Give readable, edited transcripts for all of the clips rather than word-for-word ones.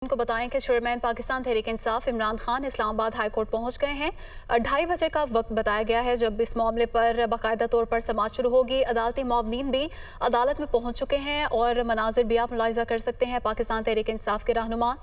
उनको बताएं कि chairman Pakistan Tehreek Insaf Imran Khan Islamabad high court पहुंच गए हैं। 2:30 बजे का वक्त बताया गया है जब इस मामले पर बाकायदा तौर पर समाअत शुरू होगी। अदालती मुआवनीन भी अदालत में पहुंच चुके हैं और मनाजिर भी आप मुलाहिजा कर सकते हैं। पाकिस्तान तहरीक इंसाफ के रहनुमा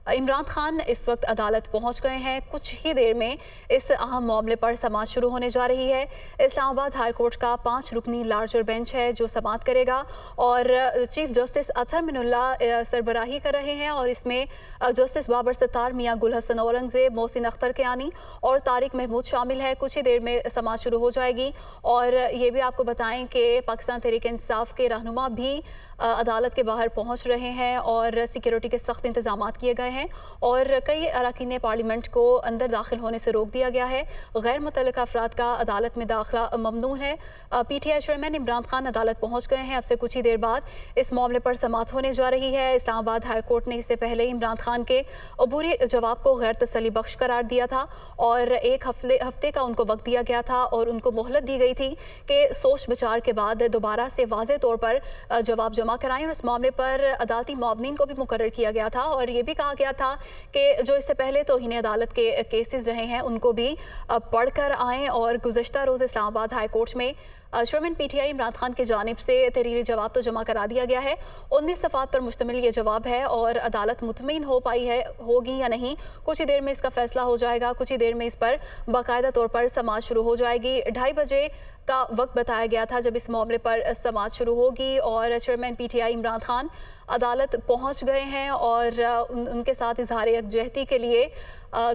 इमरान खान इस वक्त अदालत पहुंच गए हैं। कुछ ही देर में इस अहम मामले पर समाअत शुरू होने जा रही है। इस्लामाबाद हाई कोर्ट का 5 रुकनी लार्जर बेंच है जो समाअत करेगा और चीफ जस्टिस अतहर मिनुल्लाह सरबराही कर रहे हैं और इसमें जस्टिस बाबर सत्तार, मियां गुल हसन औरंगजेब, मोहसिन अख्तर कियानी और तारिक महमूद शामिल है। कुछ ही देर में समाअत शुरू हो जाएगी और ये भी आपको बताएं कि पाकिस्तान तहरीक इंसाफ के रहनुमा भी अदालत के बाहर पहुंच रहे हैं और सिक्योरिटी के सख्त इंतजाम किए गए हैं और कई अरकान पार्लियामेंट को अंदर दाखिल होने से रोक दिया गया है। गैर मुतल्लिका अफराद का अदालत में दाखिला ममनू है। PTI चेयरमैन इमरान खान अदालत पहुंच गए हैं। अब से कुछ ही देर बाद इस मामले पर समाअत होने जा रही है। इस्लामाबाद हाई कोर्ट ने इससे पहले इमरान खान के अबूरी जवाब को गैर तसल्ली बख्श करार दिया था और एक हफ्ते का उनको वक्त दिया गया था और उनको मोहलत दी गई थी कि सोच विचार के बाद दोबारा से वाज़े तौर पर जवाब जमा कराएं और इस मामले पर अदालती मुआवनीन को भी मुकर्रर किया गया था और ये भी कहा गया था कि जो इससे पहले तौहीन अदालत के केसेस रहे हैं उनको भी पढ़ कर आएँ। और गुज़श्ता रोज़ इस्लामाबाद हाई कोर्ट में चेयरमैन PTI इमरान खान की जानिब से तहरीरी जवाब तो जमा करा दिया गया है। 19 सफ़ात पर मुश्तमिल ये जवाब है और अदालत मुतमईन हो पाई है होगी या नहीं, कुछ ही देर में इसका फैसला हो जाएगा। कुछ ही देर में इस पर बाकायदा तौर पर समाअत शुरू हो जाएगी। 2:30 बजे का वक्त बताया गया था जब इस मामले पर समाअत शुरू होगी और चेयरमैन PTI इमरान खान अदालत पहुंच गए हैं और उनके साथ इजहार यकजहती के लिए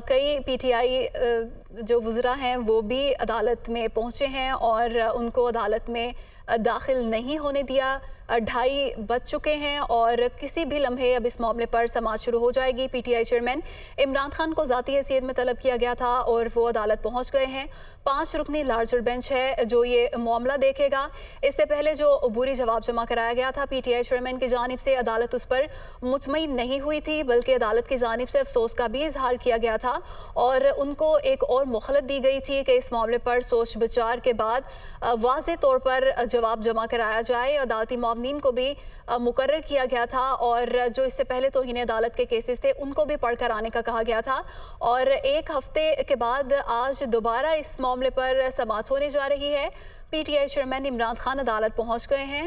कई PTI जो वज़रा हैं वो भी अदालत में पहुंचे हैं और उनको अदालत में दाखिल नहीं होने दिया। 2:30 बज चुके हैं और किसी भी लम्हे अब इस मामले पर समाअत शुरू हो जाएगी। PTI चेयरमैन इमरान खान को ज़ाती हैसियत में तलब किया गया था और वो अदालत पहुंच गए हैं। 5 रुकनी लार्जर बेंच है जो ये मामला देखेगा। इससे पहले जो अबूरी जवाब जमा कराया गया था PTI चेयरमैन की जानिब से, अदालत उस पर मुतमईन नहीं हुई थी बल्कि अदालत की जानिब से अफसोस का भी इजहार किया गया था और उनको एक और मोहलत दी गई थी कि इस मामले पर सोच विचार के बाद वाज़े तौर पर जवाब जमा कराया जाए। अदालती मुआवनीन को भी मुकर्रर किया गया था और जो इससे पहले तौहीन अदालत के केसेस थे उनको भी पढ़ कर आने का कहा गया था और एक हफ्ते के बाद आज दोबारा इस मामले पर समाअत होने जा रही है। PTI चेयरमैन इमरान खान अदालत पहुंच गए हैं।